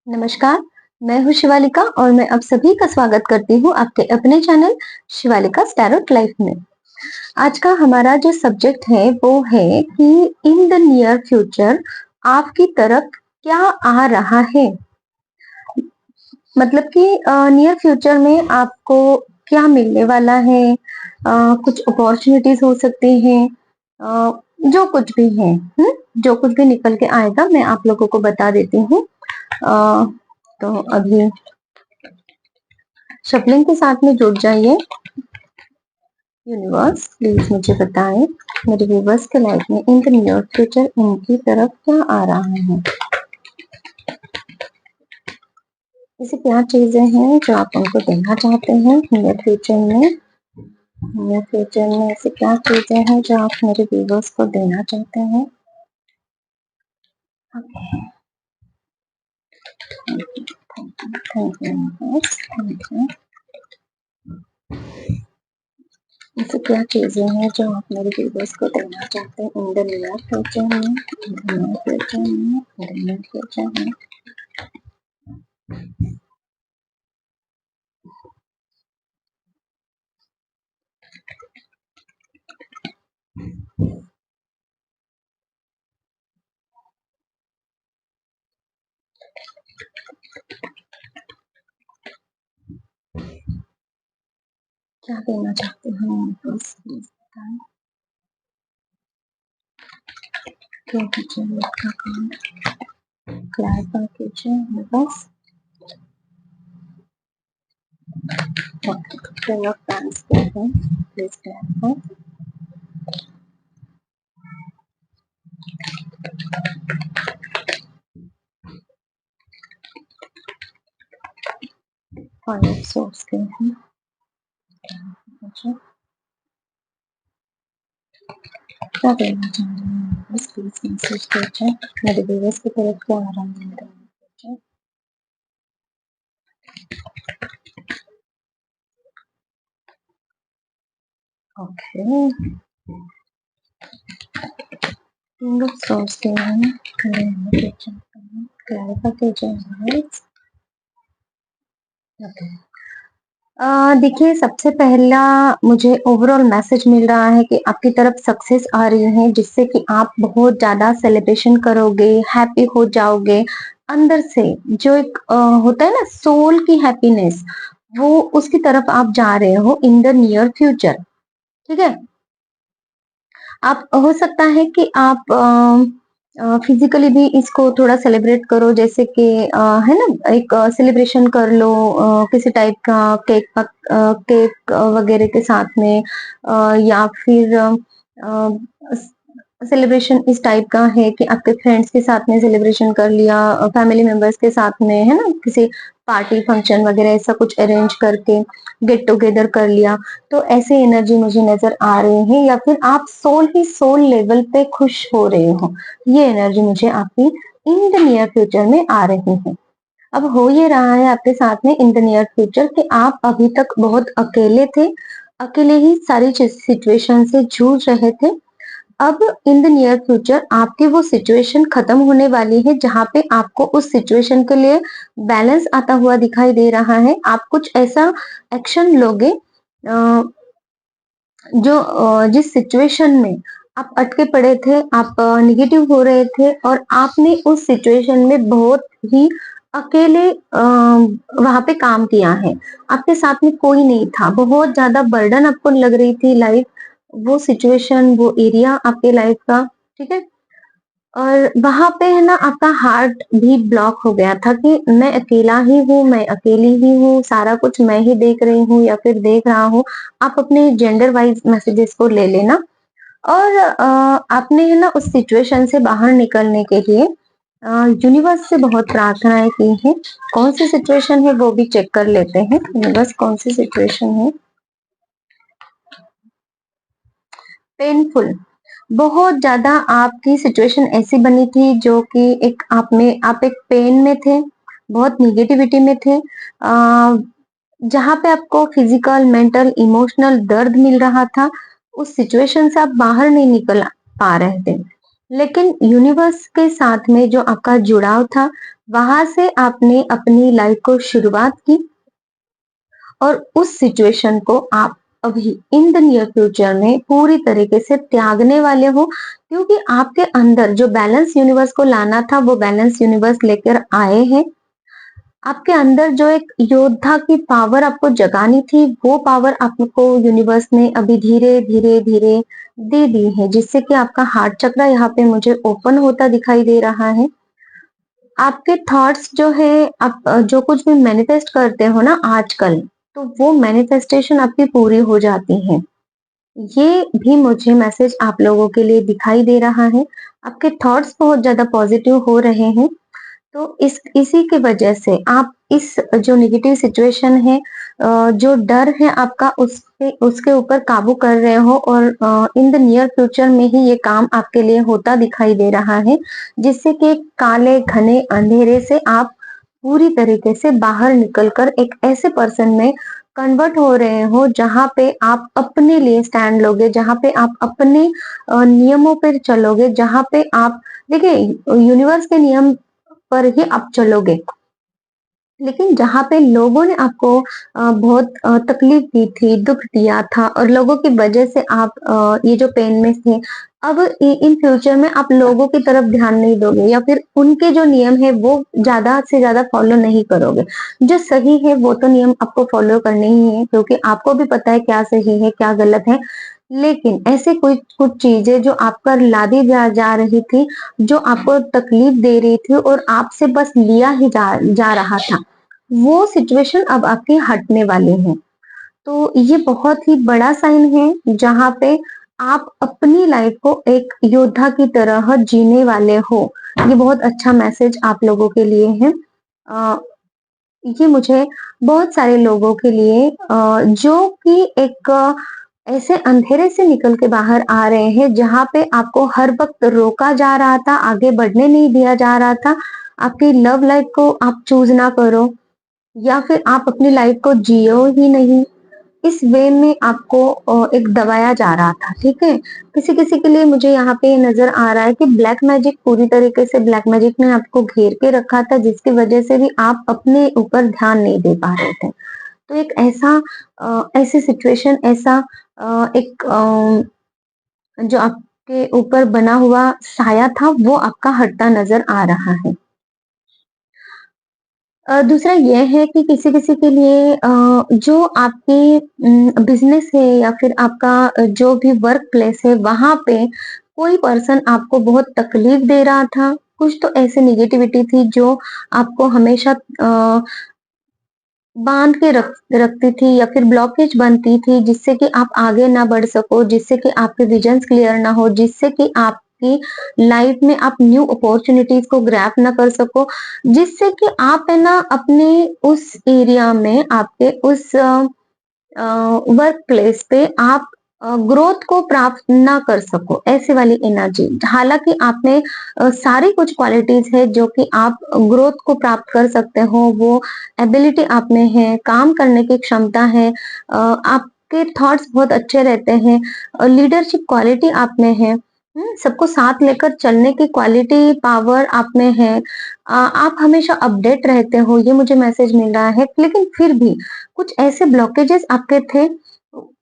नमस्कार, मैं हूँ शिवालिका और मैं आप सभी का स्वागत करती हूँ आपके अपने चैनल शिवालिका टैरोट लाइफ में। आज का हमारा जो सब्जेक्ट है वो है कि इन द नियर फ्यूचर आपकी तरफ क्या आ रहा है। मतलब कि नियर फ्यूचर में आपको क्या मिलने वाला है। कुछ अपॉर्चुनिटीज हो सकती हैं, जो कुछ भी है। जो कुछ भी निकल के आएगा मैं आप लोगों को बता देती हूँ। तो अभी शफलिंग के साथ में जुड़ जाइए। यूनिवर्स प्लीज मुझे बताएं मेरे व्यूवर्स के लाइफ में इन द नियर फ्यूचर उनकी तरफ क्या आ रहा है। ऐसी क्या चीजें हैं जो आप उनको देना चाहते हैं नियर फ्यूचर में। नियर फ्यूचर में ऐसी क्या चीजें हैं जो आप मेरे व्यूवर्स को देना चाहते हैं। Thank you. ऐसी क्या चीजें हैं जो आप मेरे व्यूवर्स को देना चाहते हैं इन द नियर फ्यूचर में। इन द नियर फ्यूचर में, इन द नियर फ्यूचर में। क्या देना चाहते हैं बस प्लीज बताएं। क्या कीजिए आपका काम क्लैरिफाई कीजिए बस। King of Wands please clarify. Five of Swords के हैं। क्या देना चाह रहे हैं बस प्लीज मैसेज कीजिए। मेरे व्यूअर्स की तरफ क्या आ रहा है मेरे कीजिए। ओके, किंग ऑफ सॉर्ड्स के हैं। क्लैरिफाई कीजिए। ओके, देखिए सबसे पहला मुझे ओवरऑल मैसेज मिल रहा है कि आपकी तरफ सक्सेस आ रही है जिससे कि आप बहुत ज्यादा सेलिब्रेशन करोगे, हैप्पी हो जाओगे अंदर से। जो एक होता है ना सोल की हैप्पीनेस, वो उसकी तरफ आप जा रहे हो इन द नियर फ्यूचर। ठीक है, आप हो सकता है कि आप फिजिकली भी इसको थोड़ा सेलिब्रेट करो, जैसे कि है ना एक सेलिब्रेशन कर लो किसी टाइप का केक वगैरह के साथ में, या फिर सेलिब्रेशन इस टाइप का है कि आपके फ्रेंड्स के साथ में सेलिब्रेशन कर लिया, फैमिली मेंबर्स के साथ में, है ना किसी पार्टी फंक्शन वगैरह ऐसा कुछ अरेंज करके गेट टुगेदर कर लिया। तो ऐसे एनर्जी मुझे नजर आ रहे हैं, या फिर आप सोल ही सोल लेवल पे खुश हो रहे हो। ये एनर्जी मुझे आपकी इन द नियर फ्यूचर में आ रही है। अब हो ये रहा है आपके साथ में इन द नियर फ्यूचर कि आप अभी तक बहुत अकेले थे, अकेले ही सारी सिचुएशन से जूझ रहे थे। अब इन द नियर फ्यूचर आपकी वो सिचुएशन खत्म होने वाली है जहां पे आपको उस सिचुएशन के लिए बैलेंस आता हुआ दिखाई दे रहा है। आप कुछ ऐसा एक्शन लोगे जो जिस सिचुएशन में आप अटके पड़े थे, आप निगेटिव हो रहे थे और आपने उस सिचुएशन में बहुत ही अकेले वहां पे काम किया है। आपके साथ में कोई नहीं था, बहुत ज्यादा बर्डन आपको लग रही थी लाइफ, वो सिचुएशन, वो एरिया आपके लाइफ का। ठीक है, और वहां पे है ना आपका हार्ट भी ब्लॉक हो गया था कि मैं अकेला ही हूँ, मैं अकेली ही हूँ, सारा कुछ मैं ही देख रही हूँ या फिर देख रहा हूँ। आप अपने जेंडर वाइज मैसेजेस को ले लेना, और आपने है ना उस सिचुएशन से बाहर निकलने के लिए यूनिवर्स से बहुत प्रार्थनाएं की हैं। कौन सी सिचुएशन है वो भी चेक कर लेते हैं। यूनिवर्स कौन सी सिचुएशन है। पेनफुल, बहुत ज्यादा आपकी सिचुएशन ऐसी बनी थी जो कि एक आप एक पेन में थे, बहुत निगेटिविटी में थे, जहां पे आपको फिजिकल मेंटल इमोशनल दर्द मिल रहा था। उस सिचुएशन से आप बाहर नहीं निकल पा रहे थे, लेकिन यूनिवर्स के साथ में जो आपका जुड़ाव था वहां से आपने अपनी लाइफ को शुरुआत की और उस सिचुएशन को आप अभी इन द नियर फ्यूचर में पूरी तरीके से त्यागने वाले हो, क्योंकि आपके अंदर जो बैलेंस यूनिवर्स को लाना था वो बैलेंस यूनिवर्स लेकर आए हैं। आपके अंदर जो एक योद्धा की पावर आपको जगानी थी, वो पावर आपको यूनिवर्स ने अभी धीरे धीरे धीरे दे दी है, जिससे कि आपका हार्ट चक्र यहाँ पे मुझे ओपन होता दिखाई दे रहा है। आपके थॉट्स जो है, आप जो कुछ भी मैनिफेस्ट करते हो ना आजकल, तो वो मैनिफेस्टेशन आपकी पूरी हो जाती है। ये भी मुझे मैसेज आप लोगों के लिए दिखाई दे रहा है। आपके थॉट्स बहुत ज़्यादा पॉजिटिव हो रहे हैं। तो इसी की वजह से आप इस जो नेगेटिव सिचुएशन है, जो डर है आपका, उसके उसके ऊपर काबू कर रहे हो और इन द नियर फ्यूचर में ही ये काम आपके लिए होता दिखाई दे रहा है, जिससे कि काले घने अंधेरे से आप पूरी तरीके से बाहर निकलकर एक ऐसे पर्सन में कन्वर्ट हो रहे हो जहां पे आप अपने लिए स्टैंड लोगे, जहां पे आप अपने नियमों पर चलोगे, जहां पे आप देखिए यूनिवर्स के नियम पर ही आप चलोगे। लेकिन जहाँ पे लोगों ने आपको बहुत तकलीफ दी थी, दुःख दिया था और लोगों की वजह से आप ये जो पेन में थे, अब इन फ्यूचर में आप लोगों की तरफ ध्यान नहीं दोगे या फिर उनके जो नियम है वो ज़्यादा से ज़्यादा फॉलो नहीं करोगे। जो सही है वो तो नियम आपको फॉलो करने ही है, क्योंकि आपको भी पता है क्या सही है, क्या गलत है। लेकिन ऐसे कुछ कुछ चीज़ें जो आप पर लादी जा रही थी, जो आपको तकलीफ दे रही थी और आपसे बस लिया ही जा रहा था, वो सिचुएशन अब आपकी हटने वाली है। तो ये बहुत ही बड़ा साइन है जहाँ पे आप अपनी लाइफ को एक योद्धा की तरह जीने वाले हो। ये बहुत अच्छा मैसेज आप लोगों के लिए है। अ, ये मुझे बहुत सारे लोगों के लिए जो कि एक ऐसे अंधेरे से निकल के बाहर आ रहे हैं जहाँ पे आपको हर वक्त रोका जा रहा था, आगे बढ़ने नहीं दिया जा रहा था। आपकी लव लाइफ को आप चूज ना करो या फिर आप अपनी लाइफ को जियो ही नहीं, इस वे में आपको एक दबाया जा रहा था, ठीक है? किसी-किसी के लिए मुझे यहाँ पे नज़र आ रहा है कि ब्लैक मैजिक पूरी तरीके से ब्लैक मैजिक ने आपको घेर के रखा था, जिसकी वजह से भी आप अपने ऊपर ध्यान नहीं दे पा रहे थे। तो एक ऐसा ऐसी सिचुएशन, ऐसा एक जो आपके ऊपर बना हुआ साया था, वो आपका हटता नज़र आ रहा है। दूसरा ये है कि किसी-किसी के लिए जो आपकी बिज़नेस है या फिर आपका जो भी वर्क प्लेस है, वहाँ पे कोई पर्सन आपको बहुत तकलीफ दे रहा था। कुछ तो ऐसी नेगेटिविटी थी जो आपको हमेशा बाँध के रखती थी या फिर ब्लॉकेज बनती थी, जिससे कि आप आगे ना बढ़ सको, जिससे कि आपके विजन्स क्लियर ना हो, जिससे कि आपकी लाइफ में आप न्यू अपॉर्च्युनिटीज़ को ग्रैब ना कर सको, जिससे कि आप है ना अपने उस एरिया में आपके उस वर्क प्लेस पे आप ग्रोथ को प्राप्त ना कर सको, ऐसे वाली एनर्जी। हालाँकि आप में सारी कुछ क्वालिटीज़ है जो कि आप ग्रोथ को प्राप्त कर सकते हो, वो एबिलिटी आप में है, काम करने की क्षमता है, आपके थॉट्स बहुत अच्छे रहते हैं, लीडरशिप क्वालिटी आप में है, सबको साथ लेकर चलने की क्वालिटी, पावर आप में है। आप हमेशा अपडेट रहते हो, ये मुझे मैसेज मिल रहा है। लेकिन फिर भी कुछ ऐसे ब्लॉकेजेस आपके थे,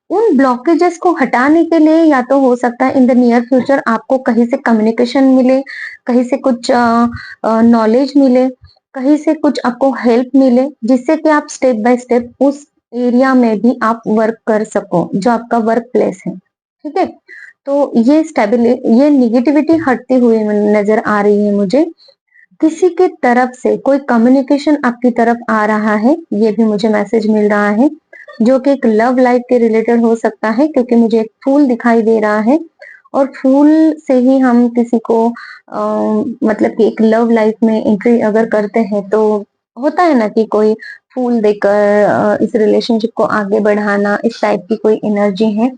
उन ब्लॉकेजेस को हटाने के लिए या तो हो सकता है इन द नियर फ्यूचर आपको कहीं से कम्युनिकेशन मिले, कहीं से कुछ नॉलेज मिले, कहीं से कुछ आपको हेल्प मिले, जिससे कि आप स्टेप बाय स्टेप उस एरिया में भी आप वर्क कर सको, जो आपका वर्क प्लेस है। ठीक है? तो ये नेगेटिविटी हटती हुई नज़र आ रही है मुझे। किसी की तरफ से कोई कम्युनिकेशन आपकी तरफ आ रहा है, ये भी मुझे मैसेज मिल रहा है, जो कि एक लव लाइफ के रिलेटेड हो सकता है, क्योंकि मुझे एक फूल दिखाई दे रहा है और फूल से ही हम किसी को मतलब कि एक लव लाइफ में एंट्री अगर करते हैं तो होता है ना कि कोई फूल देकर इस रिलेशनशिप को आगे बढ़ाना, इस टाइप की कोई एनर्जी है।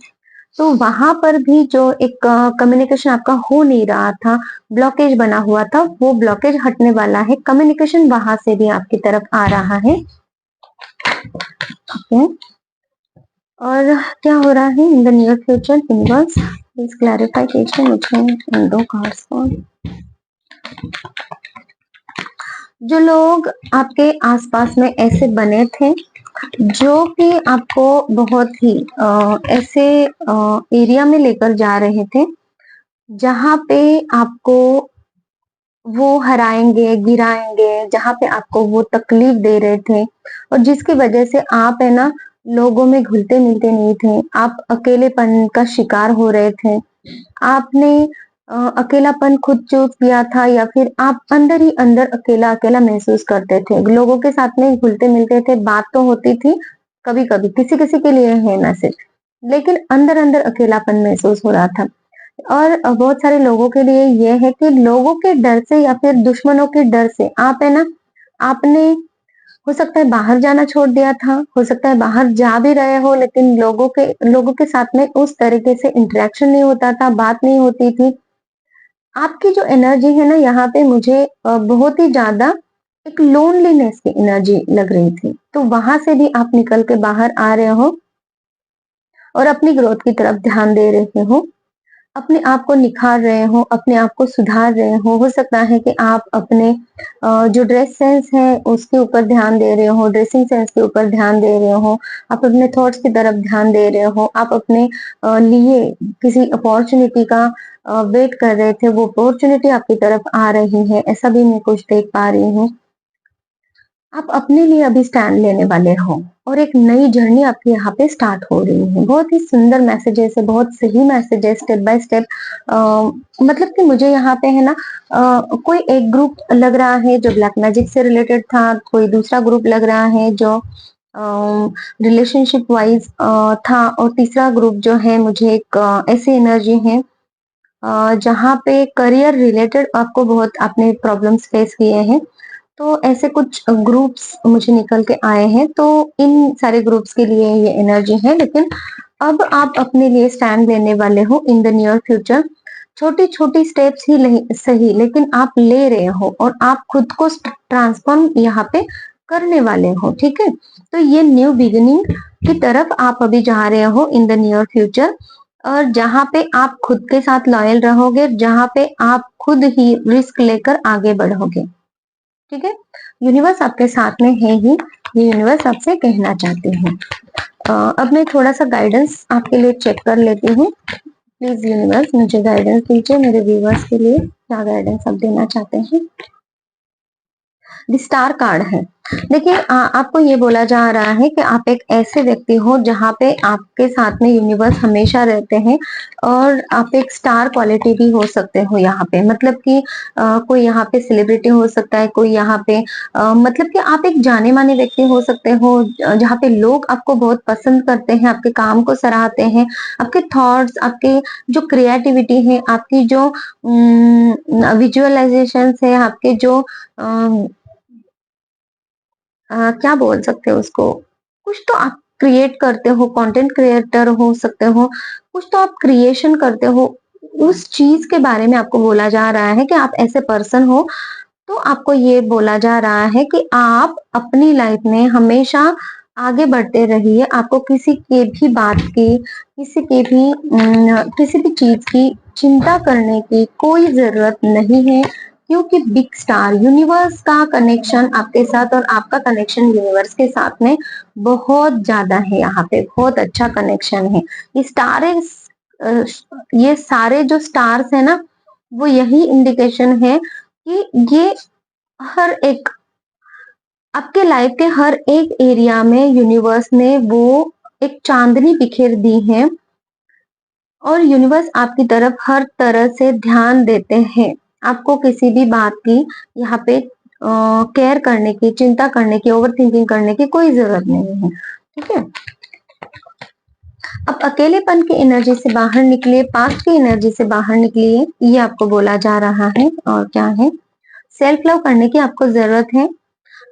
तो वहाँ पर भी जो एक कम्युनिकेशन आपका हो नहीं रहा था, ब्लॉकेज बना हुआ था, वो ब्लॉकेज हटने वाला है। कम्युनिकेशन वहाँ से भी आपकी तरफ आ रहा है। ओके। और क्या हो रहा है in the near future universe, please clarify कीजिए मुझे इन दो कार्ड्स को। जो लोग आपके आसपास में ऐसे बने थे जो कि आपको बहुत ही ऐसे एरिया में लेकर जा रहे थे जहाँ पे आपको वो हराएंगे, गिराएंगे, जहाँ पे आपको वो तकलीफ दे रहे थे और जिसकी वजह से आप है ना लोगों में घुलते मिलते नहीं थे, आप अकेलेपन का शिकार हो रहे थे। आपने अकेलापन खुद चूज़ किया था या फिर आप अंदर ही अंदर अकेला-अकेला महसूस करते थे। लोगों के साथ में घुलते-मिलते थे, बात तो होती थी कभी-कभी, किसी-किसी के लिए है मैसेज, लेकिन अंदर-अंदर अकेलापन महसूस हो रहा था। और बहुत सारे लोगों के लिए ये है कि लोगों के डर से या फिर दुश्मनों के डर से आप है ना, आपने हो सकता है बाहर जाना छोड़ दिया था, हो सकता है बाहर जा भी रहे हो लेकिन लोगों के साथ में उस तरीके से इंटरेक्शन नहीं होता था, बात नहीं होती थी। आपकी जो एनर्जी है ना यहाँ पे मुझे बहुत ही ज़्यादा एक लोनलीनेस की एनर्जी लग रही थी। तो वहां से भी आप निकल के बाहर आ रहे हो और अपनी ग्रोथ की तरफ ध्यान दे रहे हो। अपने आप को निखार रहे हो, अपने आप को सुधार रहे हो सकता है कि आप अपने जो ड्रेस सेंस है उसके ऊपर ध्यान दे रहे हो, ड्रेसिंग सेंस के ऊपर ध्यान दे रहे हो, आप अपने थॉट्स की तरफ ध्यान दे रहे हो, आप अपने लिए किसी अपॉर्चुनिटी का वेट कर रहे थे, वो अपॉर्चुनिटी आपकी तरफ आ रही है, ऐसा भी मैं कुछ देख पा रही हूँ। आप अपने लिए अभी स्टैंड लेने वाले हो और एक नई जर्नी आपकी यहाँ पे स्टार्ट हो रही है। बहुत ही सुंदर मैसेजेस है, बहुत सही मैसेज है, स्टेप बाय स्टेप। मतलब कि मुझे यहाँ पे है ना कोई एक ग्रुप लग रहा है जो ब्लैक मैजिक से रिलेटेड था, कोई दूसरा ग्रुप लग रहा है जो रिलेशनशिप वाइज था और तीसरा ग्रुप जो है मुझे एक ऐसी एनर्जी है जहाँ पे करियर रिलेटेड आपको बहुत आपने प्रॉब्लम्स फेस किए हैं। तो ऐसे कुछ ग्रुप्स मुझे निकल के आए हैं, तो इन सारे ग्रुप्स के लिए ये एनर्जी है, लेकिन अब आप अपने लिए स्टैंड लेने वाले हो इन द नियर फ्यूचर। छोटी-छोटी स्टेप्स ही सही, लेकिन आप ले रहे हो और आप खुद को ट्रांसफॉर्म यहाँ पे करने वाले हो, ठीक है? तो ये न्यू बिगिनिंग की तरफ आप अभी जा रहे हो इन द नियर फ्यूचर और जहाँ पे आप खुद के साथ लॉयल रहोगे, जहाँ पे आप खुद ही रिस्क लेकर आगे बढ़ोगे। ठीक है? यूनिवर्स आपके साथ में है ही, ये यूनिवर्स आपसे कहना चाहते हैं। अब मैं थोड़ा-सा गाइडेंस आपके लिए चेक कर लेती हूँ। प्लीज़ यूनिवर्स मुझे गाइडेंस दीजिए, मेरे व्यूअर्स के लिए क्या गाइडेंस आप देना चाहते हैं? स्टार कार्ड है। देखिए आपको ये बोला जा रहा है कि आप एक ऐसे व्यक्ति हो जहाँ पे आपके साथ में यूनिवर्स हमेशा रहते हैं और आप एक स्टार क्वालिटी भी हो सकते हो यहाँ पे। मतलब कि कोई यहाँ पे सेलिब्रिटी हो सकता है, कोई यहाँ पे मतलब कि आप एक जाने-माने व्यक्ति हो सकते हो जहाँ पे लोग आपको बहुत पसंद करते हैं, आपके काम को सराहते हैं, आपके थॉट्स, आपके जो क्रिएटिविटी है, आपकी जो विजुअलाइजेशंस है, आपके जो अ क्या बोल सकते हो उसको? कुछ तो आप क्रिएट करते हो, कंटेंट क्रिएटर हो सकते हो, कुछ तो आप क्रिएशन करते हो। उस चीज़ के बारे में आपको बोला जा रहा है कि आप ऐसे पर्सन हो, तो आपको ये बोला जा रहा है कि आप अपनी लाइफ में हमेशा आगे बढ़ते रहिए। आपको किसी के भी बात की, किसी भी चीज़ की चिंता करने की कोई ज़रूरत नहीं है, क्योंकि बिग स्टार यूनिवर्स का कनेक्शन आपके साथ और आपका कनेक्शन यूनिवर्स के साथ में बहुत ज़्यादा है यहाँ पे, बहुत अच्छा कनेक्शन है। ये अ, ये सारे जो स्टार्स हैं ना, वो यही इंडिकेशन है कि ये हर एक आपके लाइफ के हर एक एरिया में यूनिवर्स ने वो एक चांदनी बिखेर दी है और यूनिवर्स आपकी तरफ हर तरह से ध्यान देते हैं। आपको किसी भी बात की यहाँ पे केयर करने की, चिंता करने की, ओवरथिंकिंग करने की कोई ज़रूरत नहीं है। ठीक है? अब अकेलेपन की एनर्जी से बाहर निकलिए, पास्ट की एनर्जी से बाहर निकलिए, ये आपको बोला जा रहा है। और क्या है? सेल्फ लव करने की आपको ज़रूरत है।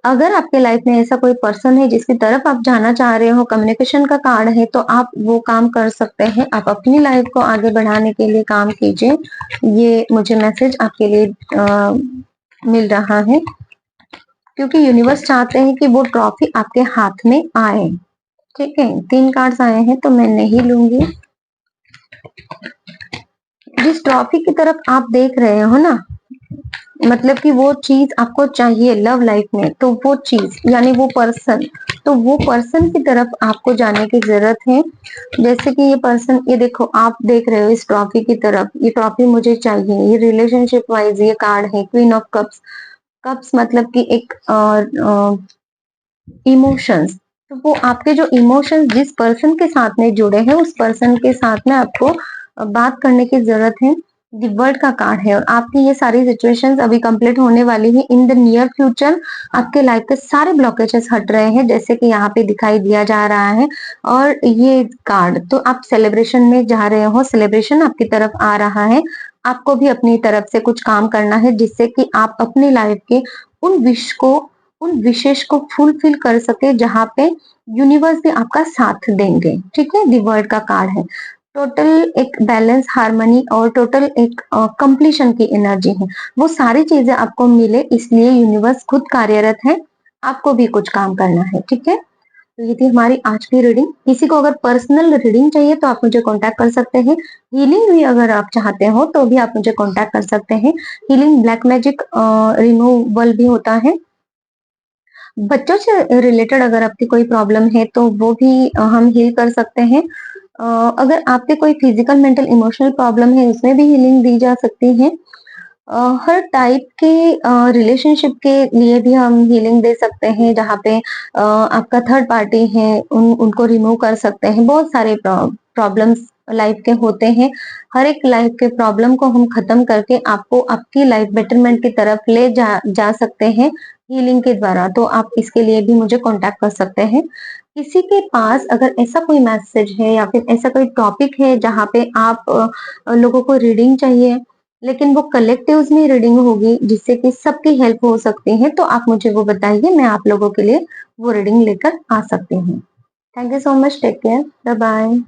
अगर आपके लाइफ में ऐसा कोई पर्सन है जिसकी तरफ आप जाना चाह रहे हो, कम्युनिकेशन का कार्ड है, तो आप वो काम कर सकते हैं। आप अपनी लाइफ को आगे बढ़ाने के लिए काम कीजिए। ये मुझे मैसेज आपके लिए मिल रहा है, क्योंकि यूनिवर्स चाहते हैं कि वो ट्रॉफी आपके हाथ में आए। ठीक है? 3 कार्ड्स आए हैं तो मैं नहीं लूँगी। जिस ट्रॉफी की तरफ आप देख रहे हो ना, मतलब कि वो चीज आपको चाहिए लव लाइफ में, तो वो चीज यानी वो पर्सन, तो वो पर्सन की तरफ आपको जाने की जरूरत है। जैसे कि ये पर्सन, ये देखो आप देख रहे हो इस ट्रॉफी की तरफ, ये ट्रॉफी मुझे चाहिए, ये रिलेशनशिप वाइज ये कार्ड है क्वीन ऑफ कप्स। कप्स मतलब कि एक इमोशंस, तो वो आपके जो इमोशंस जिस पर्सन के साथ में जुड़े हैं उस पर्सन के साथ में आपको बात करने की जरूरत है। दी वर्ल्ड का कार्ड है और आपकी ये सारी सिचुएशंस अभी कंप्लीट होने वाली है। इन द नियर फ्यूचर आपके लाइफ के सारे ब्लॉकेजेस हट रहे हैं, जैसे कि यहाँ पे दिखाई दिया जा रहा है। और ये कार्ड तो आप सेलिब्रेशन में जा रहे हो, सेलिब्रेशन आपकी तरफ आ रहा है। आपको भी अपनी तरफ से कुछ काम करना है जिससे कि आप अपनी लाइफ के उन विश को, उन विशेष को फुलफिल कर सके, जहां पे यूनिवर्स भी आपका साथ देंगे। ठीक है, दी वर्ल्ड का कार्ड है। टोटल एक बैलेंस, हार्मनी और टोटल एक कंप्लीशन की एनर्जी है। वो सारी चीजें आपको मिले इसलिए यूनिवर्स खुद कार्यरत है, आपको भी कुछ काम करना है। ठीक है, तो ये थी हमारी आज की रीडिंग। किसी को अगर पर्सनल रीडिंग चाहिए तो आप मुझे कांटेक्ट कर सकते हैं। हीलिंग भी अगर आप चाहते हो तो भी आप मुझे कांटेक्ट कर सकते हैं। हीलिंग ब्लैक मैजिक रिमूवल भी होता है। बच्चों से रिलेटेड अगर आपकी कोई प्रॉब्लम है तो वो भी हम हील कर सकते हैं। अ, अगर आपके कोई फिजिकल मेंटल इमोशनल प्रॉब्लम है उसमें भी हीलिंग दी जा सकती है। हर टाइप के रिलेशनशिप के लिए भी हम हीलिंग दे सकते हैं, जहाँ पे आपका थर्ड पार्टी है उनको रिमूव कर सकते हैं। बहुत सारे प्रॉब्लम्स लाइफ के होते हैं, हर एक लाइफ के प्रॉब्लम को हम खत्म करके आपको आपकी लाइफ बेटरमेंट की तरफ ले जा सकते हैं हीलिंग के द्वारा। तो आप इसके लिए भी मुझे कांटेक्ट कर सकते हैं। किसी के पास अगर ऐसा कोई मैसेज है या फिर ऐसा कोई टॉपिक है जहाँ पे आप लोगों को रीडिंग चाहिए, लेकिन वो कलेक्टिव्स में रीडिंग होगी जिससे कि सबकी हेल्प हो सकती है, तो आप मुझे वो बताइए, मैं आप लोगों के लिए वो रीडिंग लेकर आ सकती हूँ। Thank you so much, take care, bye bye.